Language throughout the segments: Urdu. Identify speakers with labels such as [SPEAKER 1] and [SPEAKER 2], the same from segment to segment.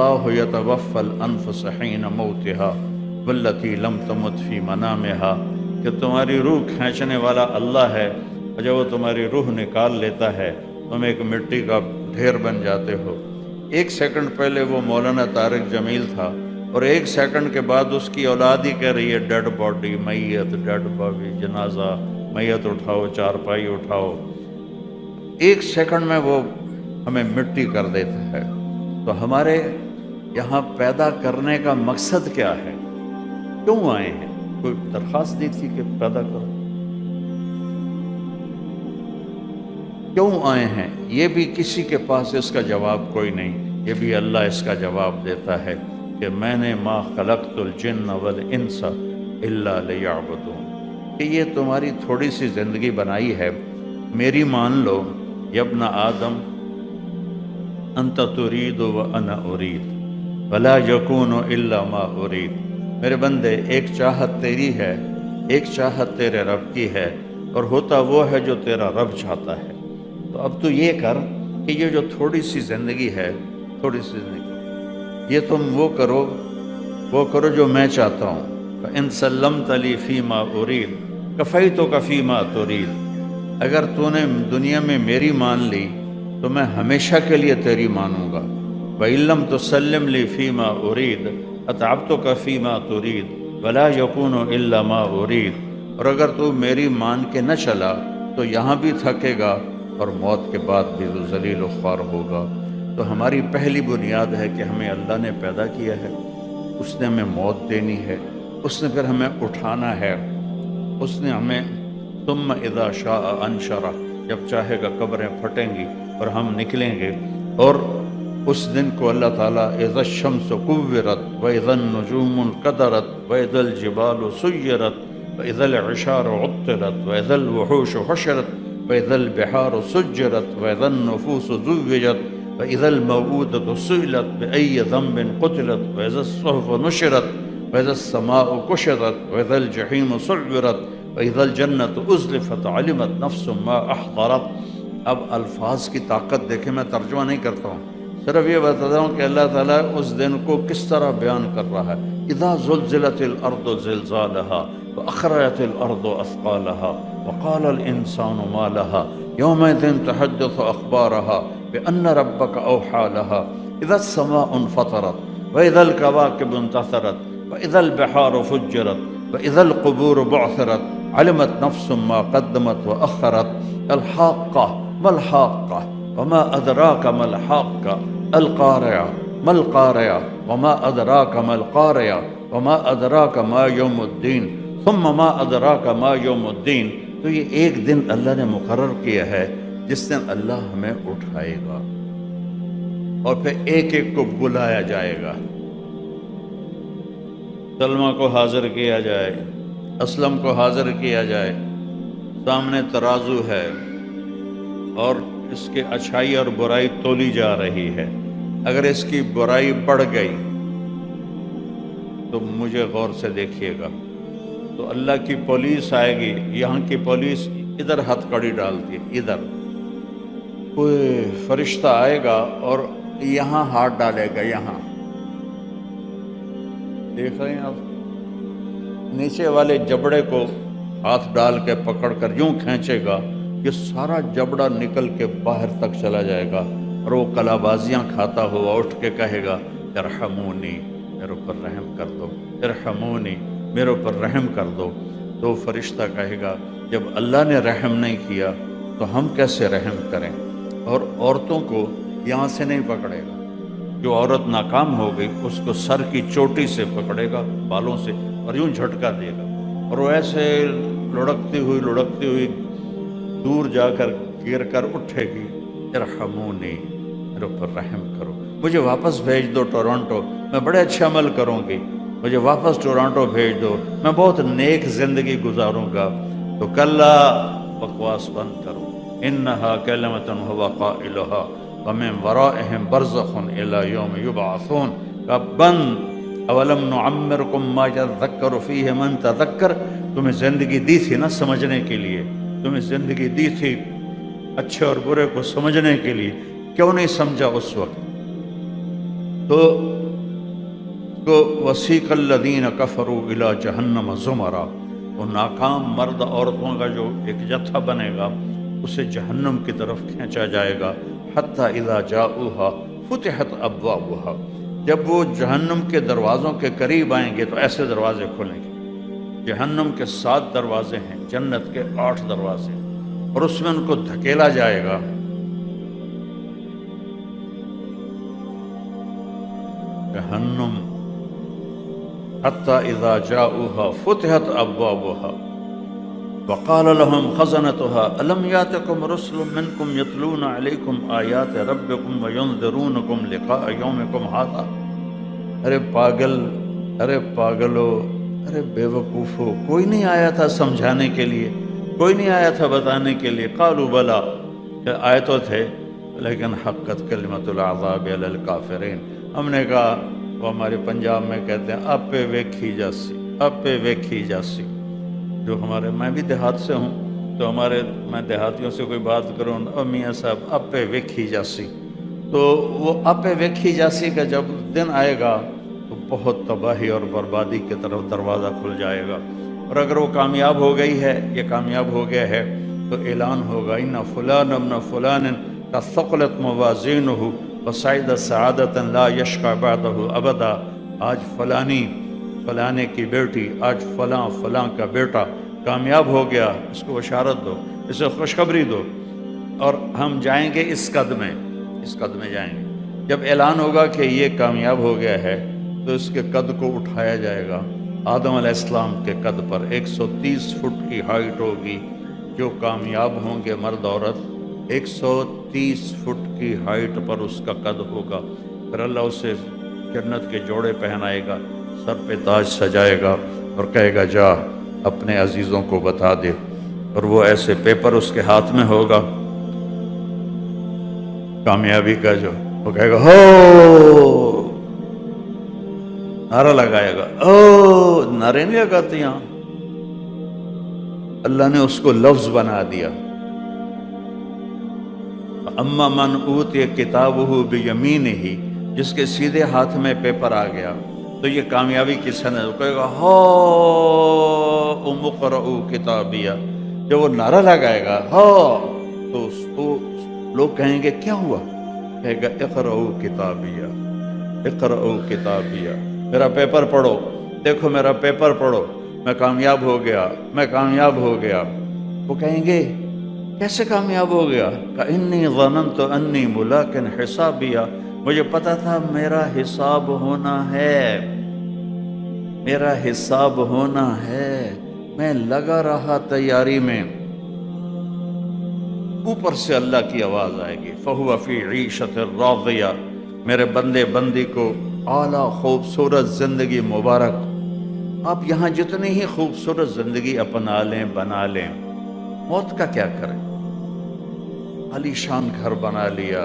[SPEAKER 1] اللہ یتوفی الانفس حین موتہا واللتی لم تمت فی منامہا، کہ تمہاری روح کھینچنے والا اللہ ہے، اور جب وہ تمہاری روح نکال لیتا ہے تم ایک مٹی کا ڈھیر بن جاتے ہو۔ ایک سیکنڈ پہلے وہ مولانا طارق جمیل تھا، اور ایک سیکنڈ کے بعد اس کی اولاد ہی کہہ رہی ہے ڈیڈ باڈی، میت، ڈیڈ باڈی، جنازہ، میت اٹھاؤ، چارپائی اٹھاؤ۔ ایک سیکنڈ میں وہ ہمیں مٹی کر دیتا ہے۔ تو ہمارے یہاں پیدا کرنے کا مقصد کیا ہے؟ کیوں آئے ہیں؟ کوئی درخواست دی تھی کہ پیدا کرو؟ کیوں آئے ہیں؟ یہ بھی کسی کے پاس اس کا جواب کوئی نہیں، یہ بھی اللہ اس کا جواب دیتا ہے کہ میں نے ما خلقت الجن والانس الا لیعبدون، کہ یہ تمہاری تھوڑی سی زندگی بنائی ہے، میری مان لو، یا ابن آدم انت ترید وانا ارید ولا یکون الا ما ارید، میرے بندے ایک چاہت تیری ہے، ایک چاہت تیرے رب کی ہے، اور ہوتا وہ ہے جو تیرا رب چاہتا ہے۔ تو اب تو یہ کر کہ یہ جو تھوڑی سی زندگی ہے، تھوڑی سی زندگی، یہ تم وہ کرو جو میں چاہتا ہوں۔ فَإِن سَلَّمْتَ لِي فِي مَا أُرِيدُ كَفَيْتُكَ فِي مَا تُرِيدُ، اگر تو نے دنیا میں میری مان لی تو میں ہمیشہ کے لیے تیری مانوں گا۔ وَإِن لَّمْ تُسَلِّمْ لِي فِي مَا أُرِيدُ أَتْعَبْتُكَ فِي مَا تُرِيدُ وَلَا يَكُونُ إِلَّا مَا أُرِيدُ، اور اگر تو میری مان کے نہ چلا تو یہاں بھی تھکے گا اور موت کے بعد بھی تو ذلیل و خوار ہوگا۔ تو ہماری پہلی بنیاد ہے کہ ہمیں اللہ نے پیدا کیا ہے، اس نے ہمیں موت دینی ہے، اس نے پھر ہمیں اٹھانا ہے، اس نے ہمیں ثم اذا شاء انشرہ، جب چاہے گا قبریں پھٹیں گی اور ہم نکلیں گے، اور اس دن کو اللہ تعالیٰ اذا الشمس کورت واذا النجوم انقدرت واذا الجبال سیرت واذا العشار عطلت واذا الوحوش حشرت واذا البحار سجرت واذا النفوس زوجت واذا الموءودة سئلت بأي ذنب قتلت واذا الصحف نشرت واذا السماء كشطت واذا الجحيم سعرت واذا الجنة ازلفت علمت نفس ما احضرت۔ اب الفاظ کی طاقت دیکھیں، میں ترجمہ نہیں کرتا ہوں، صرف یہ بتاتا ہوں کہ اللہ تعالیٰ اس دن کو کس طرح بیان کر رہا ہے۔ اذا زلزلت الارض زلزالها واخرجت الارض اثقالها وقال الانسان ما لها يومئذ تحدث اخبارها بان ربك اوحى لها اذا السماء انفطرت واذا الكواكب انتثرت واذا البحار فجرت واذا القبور بعثرت علمت نفس ما قدمت واخرت الحاقة ما الحاقة وما أدراك ما الحاقة القارعة ما القارعة وما أدراك ما القارعة وما أدراك ما يوم الدين ثم ما أدراك ما يوم الدين۔ تو یہ ایک دن اللہ نے مقرر کیا ہے جس دن اللہ ہمیں اٹھائے گا اور پھر ایک ایک کو بلایا جائے گا۔ سلمہ کو حاضر کیا جائے، اسلم کو حاضر کیا جائے، سامنے ترازو ہے اور اس کے اچھائی اور برائی تولی جا رہی ہے۔ اگر اس کی برائی بڑھ گئی تو مجھے غور سے دیکھیے گا، تو اللہ کی پولیس آئے گی، یہاں کی پولیس ادھر ہتھ کڑی ڈالتی ہے، ادھر کوئی فرشتہ آئے گا اور یہاں ہاتھ ڈالے گا، یہاں دیکھ رہے ہیں آپ، نیچے والے جبڑے کو ہاتھ ڈال کے پکڑ کر یوں کھینچے گا، یہ سارا جبڑا نکل کے باہر تک چلا جائے گا، اور وہ کلا بازیاں کھاتا ہوا اٹھ کے کہے گا ارحمونی، میرے اوپر رحم کر دو، ارحمونی، میرے اوپر رحم کر دو۔ تو فرشتہ کہے گا جب اللہ نے رحم نہیں کیا تو ہم کیسے رحم کریں؟ اور عورتوں کو یہاں سے نہیں پکڑے گا، جو عورت ناکام ہو گئی اس کو سر کی چوٹی سے پکڑے گا، بالوں سے، اور یوں جھٹکا دے گا، اور وہ ایسے لڑکتی ہوئی دور جا کر گر کر اٹھے گی، ارحمونی، میرے اوپر رحم کرو، مجھے واپس بھیج دو ٹورانٹو، میں بڑے اچھے عمل کروں گی، مجھے واپس ٹورانٹو بھیج دو، میں بہت نیک زندگی گزاروں گا۔ تو کلا، بکواس بند کرو، انہا کلمۃ ہو قائلہا ومن ورائہم برزخ الی یوم یبعثون، کا بند، اولم نعمرکم ما یذکر فیہ من تذکر، تمہیں زندگی دی تھی نا سمجھنے کے لیے، تمہیں زندگی دی تھی اچھے اور برے کو سمجھنے کے لیے، کیوں نہیں سمجھا اس وقت؟ تو وسیق الذین کفروا الی جہنم زمرا، وہ ناکام مرد عورتوں کا جو ایک جتھا بنے گا اسے جہنم کی طرف کھینچا جائے گا، حتی اذا جاؤہا فتحت ابوابہا، جب وہ جہنم کے دروازوں کے قریب آئیں گے تو ایسے دروازے کھلیں گے۔ جہنم کے 7 دروازے ہیں، جنت کے 8 دروازے، اور اس میں ان کو دھکیلا جائے گا۔ جہنم حتی اذا جاؤہا فتحت ابوابہا وقال لهم خزنتها الم یاتکم رسل منکم یتلون علیکم آیات ربکم وینذرونکم لقاء یومکم ھذا۔ ارے پاگل، ارے پاگلو، ارے بے وقوفو، کوئی نہیں آیا تھا سمجھانے کے لیے، کوئی نہیں آیا تھا بتانے کے لیے؟ قالوا بلا، آئے تو تھے لیکن حقت کلمۃ العذاب علی الکافرین۔ ہم نے کہا، وہ ہمارے پنجاب میں کہتے ہیں آپ پہ ویکھی جاسی، آپ پہ ویکھی جاسی۔ جو ہمارے، میں بھی دیہات سے ہوں تو میں دیہاتیوں سے کوئی بات کروں، او میاں صاحب آپ پہ ویکھی جاسی، تو وہ آپ پہ ویکھی جاسی کا جب دن آئے گا تو بہت تباہی اور بربادی کی طرف دروازہ کھل جائے گا۔ اور اگر وہ کامیاب ہو گئی ہے، یہ کامیاب ہو گیا ہے، تو اعلان ہوگا ان فلان ابن فلان قد ثقلت موازینہ وصعد سعادۃ لا یشقى بعدہ ابدا۔ آج فلانے کی بیٹی، آج فلاں کا بیٹا کامیاب ہو گیا، اس کو بشارت دو، اسے خوشخبری دو، اور ہم جائیں گے اس قد میں جائیں گے۔ جب اعلان ہوگا کہ یہ کامیاب ہو گیا ہے تو اس کے قد کو اٹھایا جائے گا آدم علیہ السلام کے قد پر۔ 130 فٹ کی ہائٹ ہوگی، جو کامیاب ہوں گے مرد عورت 130 فٹ کی ہائٹ پر اس کا قد ہوگا۔ پھر اللہ اسے جنت کے جوڑے پہنائے گا، سر پہ تاج سجائے گا اور کہے گا جا اپنے عزیزوں کو بتا دے، اور وہ ایسے پیپر اس کے ہاتھ میں ہوگا کامیابی کا، جو وہ کہے گا ہو، نعرہ لگائے گا۔ او، نعرے نہیں لگاتے یہاں، اللہ نے اس کو لفظ بنا دیا۔ اما من اوتی کتابہ بیمینہ، جس کے سیدھے ہاتھ میں پیپر آ گیا تو یہ کامیابی کی سند، وہ کہے گا ہو اقرؤ کتابیہ۔ جب وہ نعرہ لگائے گا ہو تو اس کو لوگ کہیں گے کیا ہوا؟ کہے گا اقرؤ کتابیہ، اقرؤ کتابیہ، میرا پیپر پڑھو، دیکھو میرا پیپر پڑھو، میں کامیاب ہو گیا، میں کامیاب ہو گیا۔ وہ کہیں گے کیسے کامیاب ہو گیا؟ انی ظننت انی ملاق حسابیہ، مجھے پتا تھا میرا حساب ہونا ہے، میرا حساب ہونا ہے، میں لگا رہا تیاری میں۔ اوپر سے اللہ کی آواز آئے گی فَهُوَ فِي عِيشَةٍ رَاضِيَةٍ، میرے بندے بندی کو اعلیٰ خوبصورت زندگی مبارک۔ آپ یہاں جتنی ہی خوبصورت زندگی اپنا لیں، بنا لیں، موت کا کیا کریں؟ عالی شان گھر بنا لیا،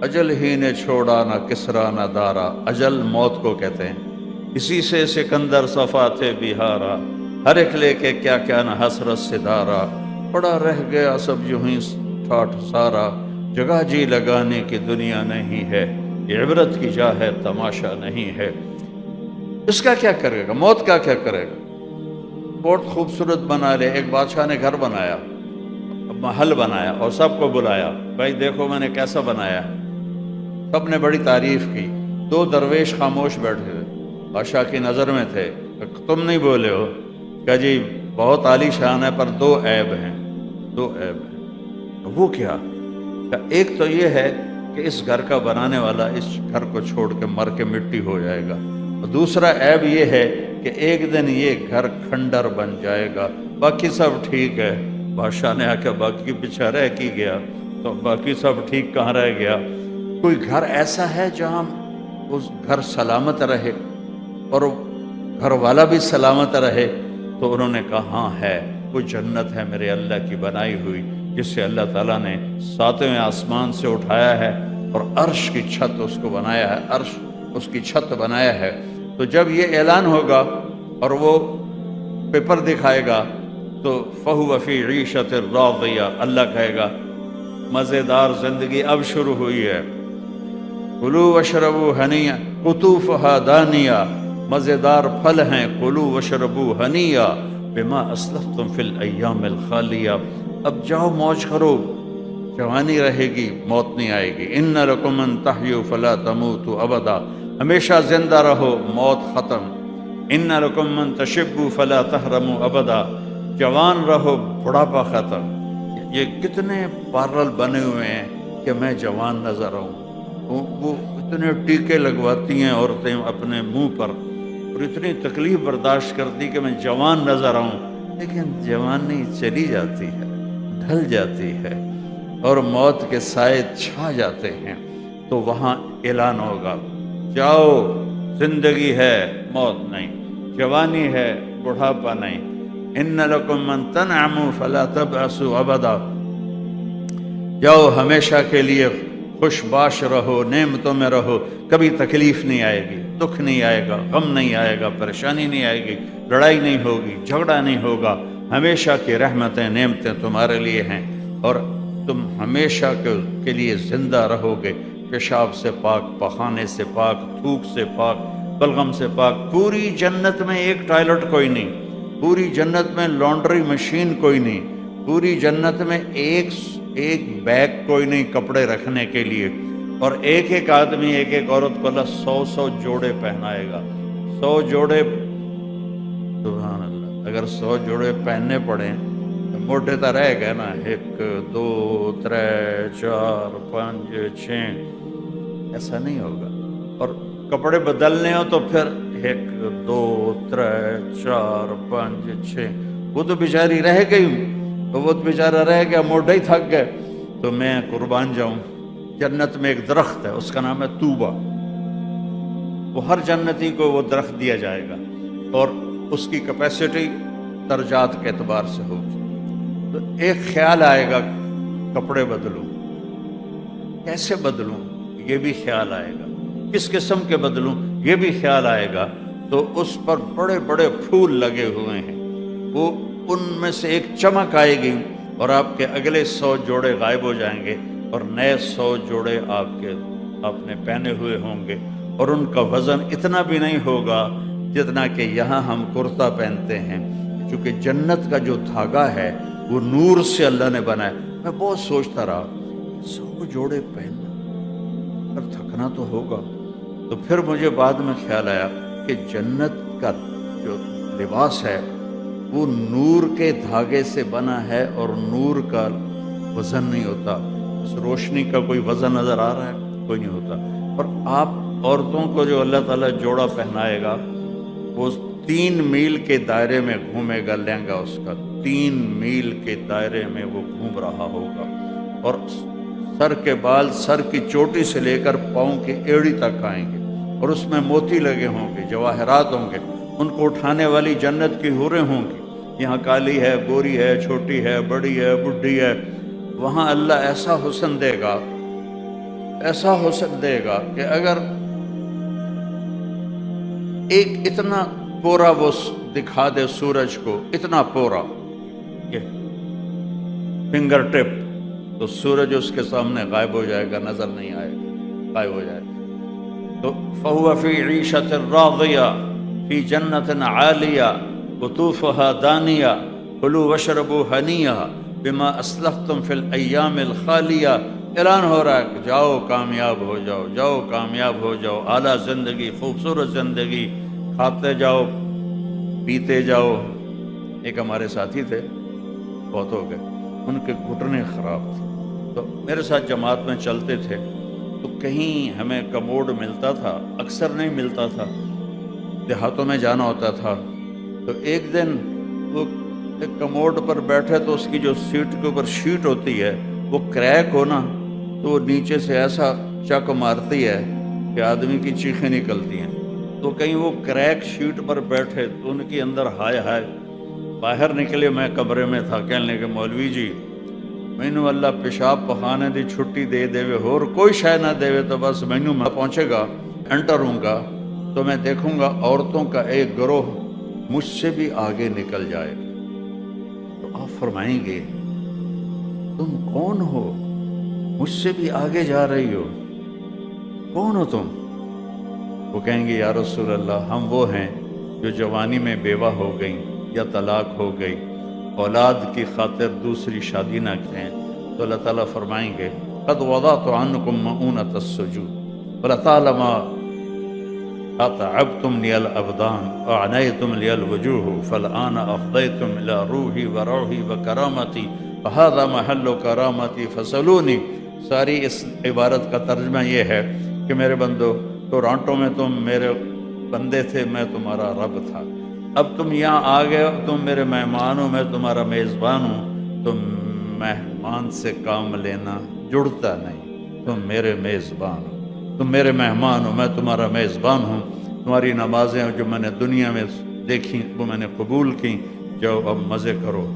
[SPEAKER 1] اجل ہی نے چھوڑا نہ کسرا نہ دارا، اجل موت کو کہتے ہیں۔ اسی سے سکندر صفات بہارا، ہر ایک لے کے کیا کیا نہ حسرت سے دارا، پڑا رہ گیا سب یوں ہی ٹھاٹھ سارا، جگہ جی لگانے کی دنیا نہیں ہے، یہ عبرت کی جا ہے تماشا نہیں ہے۔ اس کا کیا کرے گا؟ موت کا کیا کرے گا؟ بہت خوبصورت بنا لے، ایک بادشاہ نے گھر بنایا، محل بنایا اور سب کو بلایا، بھائی دیکھو میں نے کیسا بنایا۔ سب نے بڑی تعریف کی، 2 درویش خاموش بیٹھے تھے، بادشاہ کی نظر میں تھے، تم نہیں بولے ہو؟ کہا جی بہت عالی شان ہے پر 2 عیب ہیں، 2 عیب ہیں۔ وہ کیا؟ کہا ایک تو یہ ہے کہ اس گھر کا بنانے والا اس گھر کو چھوڑ کے مر کے مٹی ہو جائے گا، اور دوسرا عیب یہ ہے کہ ایک دن یہ گھر کھنڈر بن جائے گا، باقی سب ٹھیک ہے۔ بادشاہ نے آ کے باقی پیچھے رہ کی گیا، تو باقی سب ٹھیک کہاں رہ گیا؟ کوئی گھر ایسا ہے جہاں اس گھر سلامت رہے اور گھر والا بھی سلامت رہے؟ تو انہوں نے کہا ہاں ہے، وہ جنت ہے میرے اللہ کی بنائی ہوئی، جس سے اللہ تعالیٰ نے 7ویں آسمان سے اٹھایا ہے اور عرش کی چھت اس کو بنایا ہے، عرش اس کی چھت بنایا ہے۔ تو جب یہ اعلان ہوگا اور وہ پیپر دکھائے گا تو فَهُوَ فِي عِيشَةٍ رَاضِيَةٍ، اللہ کہے گا مزیدار زندگی اب شروع ہوئی ہے، کُلُوا وَاشْرَبُوا هَنِيًّا، قطوفها دانیہ، مزیدار پھل ہیں، کلوا واشربوا ہنیہ بما اسلفتم فی الایام الخالیہ۔ اب جاؤ موج کرو، جوانی رہے گی، موت نہیں آئے گی۔ ان لکم ان تحیوا فلا تموتوا ابدا، ہمیشہ زندہ رہو، موت ختم۔ ان لکم ان تشبوا فلا تحرموا ابدا، جوان رہو، بڑھاپا ختم۔ یہ کتنے پارلر بنے ہوئے ہیں کہ میں جوان نظر آؤں، وہ اتنے ٹیکے لگواتی ہیں عورتیں اپنے منہ پر، اور اتنی تکلیف برداشت کرتی کہ میں جوان نظر آؤں، لیکن جوانی چلی جاتی ہے، ڈھل جاتی ہے، اور موت کے سائے چھا جاتے ہیں۔ تو وہاں اعلان ہوگا، جاؤ، زندگی ہے، موت نہیں، جوانی ہے، بڑھاپا نہیں۔ ان لکم ان تنعموا فلا تبعثوا ابدا، جاؤ ہمیشہ کے لیے خوش باش رہو، نعمتوں میں رہو، کبھی تکلیف نہیں آئے گی، دکھ نہیں آئے گا، غم نہیں آئے گا، پریشانی نہیں آئے گی، لڑائی نہیں ہوگی، جھگڑا نہیں ہوگا۔ ہمیشہ کی رحمتیں، نعمتیں تمہارے لیے ہیں، اور تم ہمیشہ کے لیے زندہ رہو گے، پیشاب سے پاک، پخانے سے پاک، تھوک سے پاک، بلغم سے پاک۔ پوری جنت میں ایک ٹوائلٹ کوئی نہیں، پوری جنت میں لانڈری مشین کوئی نہیں، پوری جنت میں ایک بیگ کوئی نہیں کپڑے رکھنے کے لیے، اور ایک ایک آدمی، ایک ایک عورت کو اللہ 100 جوڑے پہنائے گا، 100 جوڑے۔ سبحان اللہ، اگر 100 جوڑے پہننے پڑیں تو موٹے تو رہ گئے نا، 1 2 3 4 5 6، ایسا نہیں ہوگا۔ اور کپڑے بدلنے ہو تو پھر 1 2 3 4 5 6، وہ تو بیچاری رہ گئی، تو وہ بیچارہ رہ گیا، موٹے ہی تھک گئے۔ تو میں قربان جاؤں، جنت میں ایک درخت ہے، اس کا نام ہے طوبہ، وہ ہر جنتی کو وہ درخت دیا جائے گا، اور اس کی کیپیسٹی درجات کے اعتبار سے ہوگی۔ تو ایک خیال آئے گا، کپڑے بدلوں، کیسے بدلوں، یہ بھی خیال آئے گا، کس قسم کے بدلوں، یہ بھی خیال آئے گا۔ تو اس پر بڑے بڑے پھول لگے ہوئے ہیں، وہ ان میں سے ایک چمک آئے گی، اور آپ کے اگلے 100 جوڑے غائب ہو جائیں گے، اور نئے 100 جوڑے آپ نے پہنے ہوئے ہوں گے، اور ان کا وزن اتنا بھی نہیں ہوگا جتنا کہ یہاں ہم کرتا پہنتے ہیں، چونکہ جنت کا جو دھاگا ہے وہ نور سے اللہ نے بنایا۔ میں بہت سوچتا رہا، 100 جوڑے پہننا، پر تھکنا تو ہوگا۔ تو پھر مجھے بعد میں خیال آیا کہ جنت کا جو لباس ہے وہ نور کے دھاگے سے بنا ہے، اور نور کا وزن نہیں ہوتا، اس روشنی کا کوئی وزن نظر آ رہا ہے؟ کوئی نہیں ہوتا۔ اور آپ عورتوں کو جو اللہ تعالیٰ جوڑا پہنائے گا، وہ 3 میل کے دائرے میں گھومے گا، لہنگا اس کا 3 میل کے دائرے میں وہ گھوم رہا ہوگا، اور سر کے بال سر کی چوٹی سے لے کر پاؤں کی ایڑی تک آئیں گے، اور اس میں موتی لگے ہوں گے، جواہرات ہوں گے، ان کو اٹھانے والی جنت کی حوریں ہوں گی۔ یہاں کالی ہے، گوری ہے، چھوٹی ہے، بڑی ہے، بڈھی ہے، وہاں اللہ ایسا حسن دے گا، ایسا حسن دے گا کہ اگر ایک اتنا پورا وہ دکھا دے سورج کو، اتنا پورا یہ فنگر ٹپ، تو سورج اس کے سامنے غائب ہو جائے گا، نظر نہیں آئے گا، غائب ہو جائے گا۔ تو فَهُوَ فِي عِيشَةٍ رَاضِيَةٍ فِي جَنَّةٍ عَالِيَةٍ قُطُوفُهَا دَانِيَةٌ كُلُوا وَاشْرَبُوا هَنِيًّا بِمَا أَسْلَفْتُمْ فِي الْأَيَّامِ الْخَالِيَةِ۔ اعلان ہو رہا ہے کہ جاؤ کامیاب ہو جاؤ، جاؤ کامیاب ہو جاؤ، اعلیٰ زندگی، خوبصورت زندگی، کھاتے جاؤ، پیتے جاؤ۔ ایک ہمارے ساتھی تھے، بہت ہو گئے، ان کے گھٹنے خراب تھے، تو میرے ساتھ جماعت میں چلتے تھے، تو کہیں ہمیں کموڈ ملتا تھا، اکثر نہیں ملتا تھا، دیہاتوں میں جانا ہوتا تھا۔ تو ایک دن وہ ایک کموڈ پر بیٹھے، تو اس کی جو سیٹ کے اوپر شیٹ ہوتی ہے وہ کریک ہو نا، تو وہ نیچے سے ایسا چک مارتی ہے کہ آدمی کی چیخیں نکلتی ہیں۔ تو کہیں وہ کریک شیٹ پر بیٹھے، تو ان کے اندر ہائے ہائے، باہر نکلے، میں کمرے میں تھا، کہنے لگے مولوی جی مینوں اللہ پیشاب پخانے دی چھٹی دے دے، اور کوئی شے نہ دے، تو بس مینوں میں پہنچے گا، انٹر ہوں گا، تو میں دیکھوں گا عورتوں کا ایک گروہ مجھ سے بھی آگے نکل جائے گا۔ تو آپ فرمائیں گے تم کون ہو، مجھ سے بھی آگے جا رہی ہو، کون ہو تم؟ وہ کہیں گے یا رسول اللہ ہم وہ ہیں جو جوانی میں بیوہ ہو گئیں یا طلاق ہو گئی، اولاد کی خاطر دوسری شادی نہ کریں، تو اللہ تعالیٰ فرمائیں گے قد وضعت عنکم مؤونۃ السجود ولطالما اتعبتم لی الابدان واعنیتم لی الوجوہ فالآن افضیتم الی روحی وروحی وکرامتی فہذا محل کرامتی فسلونی۔ ساری اس عبارت کا ترجمہ یہ ہے کہ میرے بندو، ٹورانٹو میں تم میرے بندے تھے، میں تمہارا رب تھا، اب تم یہاں آ گئے ہو، تم میرے مہمان ہو، میں تمہارا میزبان ہوں، تم مہمان سے کام لینا جڑتا نہیں، تم میرے میزبان ہو، تم میرے مہمان ہو، میں تمہارا میزبان ہوں، تمہاری نمازیں جو میں نے دنیا میں دیکھی وہ میں نے قبول کی، جاؤ اب مزے کرو،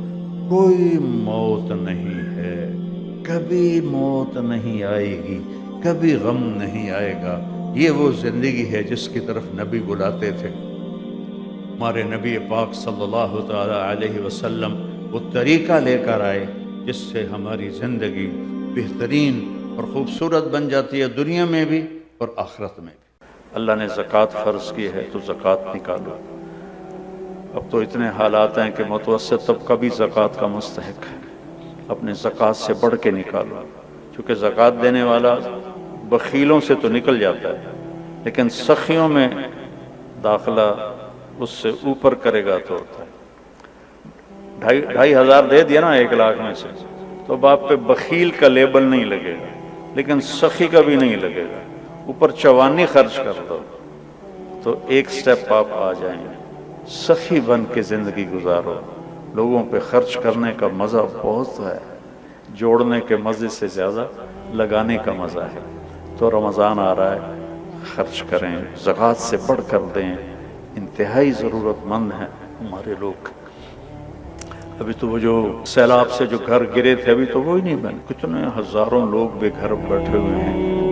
[SPEAKER 1] کوئی موت نہیں ہے، کبھی موت نہیں آئے گی، کبھی غم نہیں آئے گا۔ یہ وہ زندگی ہے جس کی طرف نبی بلاتے تھے۔ ہمارے نبی پاک صلی اللہ تعالی علیہ وسلم وہ طریقہ لے کر آئے جس سے ہماری زندگی بہترین اور خوبصورت بن جاتی ہے، دنیا میں بھی اور آخرت میں بھی۔ اللہ نے زکوٰۃ فرض کی ہے تو زکوٰۃ نکالو۔ اب تو اتنے حالات ہیں کہ متوسط طبقہ بھی زکوٰۃ کا مستحق ہے، اپنے زکوٰۃ سے بڑھ کے نکالو، چونکہ زکوٰۃ دینے والا بخیلوں سے تو نکل جاتا ہے لیکن سخیوں میں داخلہ اس سے اوپر کرے گا تو ہوتا ہے۔ 2,500 دے دیا نا 1 لاکھ میں سے تو باپ پہ بخیل کا لیبل نہیں لگے گا، لیکن سخی کا بھی نہیں لگے گا۔ اوپر 54 خرچ کر دو تو ایک سٹیپ آپ آ جائیں گے۔ سخی بن کے زندگی گزارو، لوگوں پہ خرچ کرنے کا مزہ بہت ہے، جوڑنے کے مزے سے زیادہ لگانے کا مزہ ہے۔ تو رمضان آ رہا ہے، خرچ کریں، زکوٰۃ سے بڑھ کر دیں، انتہائی ضرورت مند ہیں ہمارے لوگ۔ ابھی تو وہ جو سیلاب سے جو گھر گرے تھے ابھی تو وہ ہی نہیں بنے، کتنے ہزاروں لوگ بے گھر بیٹھے ہوئے ہیں۔